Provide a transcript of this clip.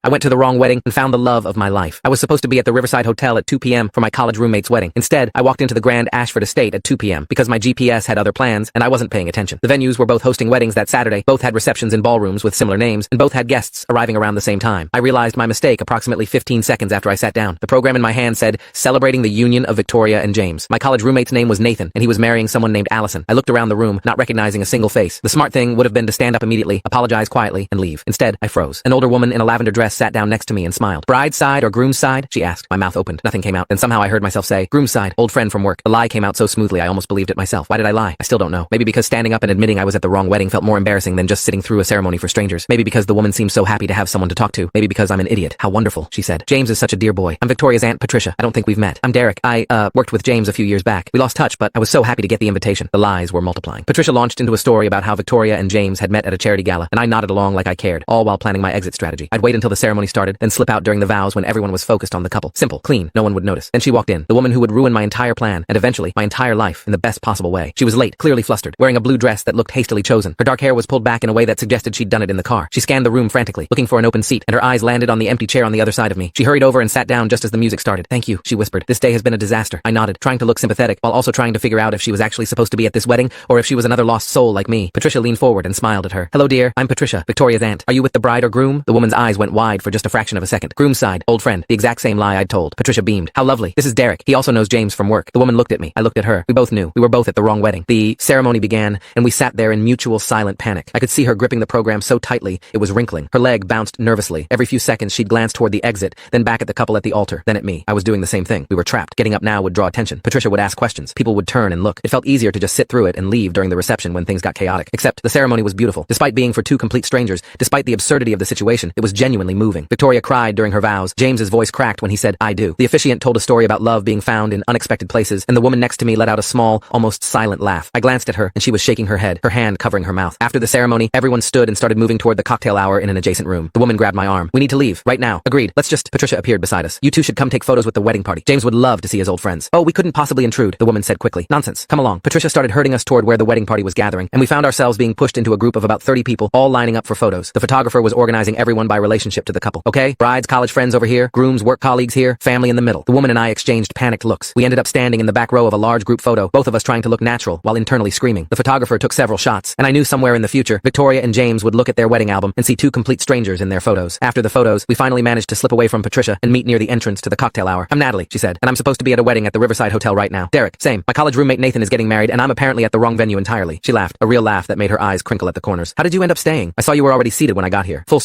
I went to the wrong wedding and found the love of my life. I was supposed to be at the Riverside Hotel at 2 p.m. for my college roommate's wedding. Instead, I walked into the Grand Ashford Estate at 2 p.m. because my GPS had other plans and I wasn't paying attention. The venues were both hosting weddings that Saturday, both had receptions in ballrooms with similar names, and both had guests arriving around the same time. I realized my mistake approximately 15 seconds after I sat down. The program in my hand said, "Celebrating the union of Victoria and James." My college roommate's name was Nathan, and he was marrying someone named Allison. I looked around the room, not recognizing a single face. The smart thing would have been to stand up immediately, apologize quietly, and leave. Instead, I froze. An older woman in a lavender dress sat down next to me and smiled. "Bride's side or groom's side?" she asked. My mouth opened. Nothing came out. Then somehow I heard myself say, "Groom's side, old friend from work." The lie came out so smoothly I almost believed it myself. Why did I lie? I still don't know. Maybe because standing up and admitting I was at the wrong wedding felt more embarrassing than just sitting through a ceremony for strangers. Maybe because the woman seemed so happy to have someone to talk to. Maybe because I'm an idiot. "How wonderful," she said. "James is such a dear boy. I'm Victoria's Aunt Patricia. I don't think we've met. I'm Derek. I worked with James a few years back. We lost touch, but I was so happy to get the invitation." The lies were multiplying. Patricia launched into a story about how Victoria and James had met at a charity gala, and I nodded along like I cared, all while planning my exit strategy. I'd wait until the ceremony started, then slip out during the vows when everyone was focused on the couple. Simple, clean, no one would notice. Then she walked in, the woman who would ruin my entire plan, and eventually, my entire life, in the best possible way. She was late, clearly flustered, wearing a blue dress that looked hastily chosen. Her dark hair was pulled back in a way that suggested she'd done it in the car. She scanned the room frantically, looking for an open seat, and her eyes landed on the empty chair on the other side of me. She hurried over and sat down just as the music started. "Thank you," she whispered. "This day has been a disaster." I nodded, trying to look sympathetic, while also trying to figure out if she was actually supposed to be at this wedding, or if she was another lost soul like me. Patricia leaned forward and smiled at her. "Hello, dear. I'm Patricia, Victoria's aunt. Are you with the bride or groom?" The woman's eyes went wide for just a fraction of a second. "Groom's side, old friend." The exact same lie I'd told. Patricia beamed. "How lovely. This is Derek. He also knows James from work." The woman looked at me. I looked at her. We both knew. We were both at the wrong wedding. The ceremony began, and we sat there in mutual silent panic. I could see her gripping the program so tightly, it was wrinkling. Her leg bounced nervously. Every few seconds, she'd glance toward the exit, then back at the couple at the altar, then at me. I was doing the same thing. We were trapped. Getting up now would draw attention. Patricia would ask questions. People would turn and look. It felt easier to just sit through it and leave during the reception when things got chaotic. Except, the ceremony was beautiful. Despite being for two complete strangers, despite the absurdity of the situation, it was genuinely moving. Victoria cried during her vows. James's voice cracked when he said, "I do." The officiant told a story about love being found in unexpected places, and the woman next to me let out a small, almost silent laugh. I glanced at her, and she was shaking her head, her hand covering her mouth. After the ceremony, everyone stood and started moving toward the cocktail hour in an adjacent room. The woman grabbed my arm. "We need to leave, right now." "Agreed. Let's just—" Patricia appeared beside us. "You two should come take photos with the wedding party. James would love to see his old friends." "Oh, we couldn't possibly intrude," the woman said quickly. "Nonsense. Come along." Patricia started herding us toward where the wedding party was gathering, and we found ourselves being pushed into a group of about 30 people, all lining up for photos. The photographer was organizing everyone by relationship to the couple. "Okay, bride's college friends over here, groom's work colleagues here, family in the middle." The woman and I exchanged panicked looks. We ended up standing in the back row of a large group photo, both of us trying to look natural while internally screaming. The photographer took several shots, and I knew somewhere in the future, Victoria and James would look at their wedding album and see two complete strangers in their photos. After the photos, we finally managed to slip away from Patricia and meet near the entrance to the cocktail hour. "I'm Natalie," she said, "and I'm supposed to be at a wedding at the Riverside Hotel right now." "Derek, same. My college roommate Nathan is getting married, and I'm apparently at the wrong venue entirely." She laughed, a real laugh that made her eyes crinkle at the corners. "How did you end up staying? I saw you were already seated when I got here." Full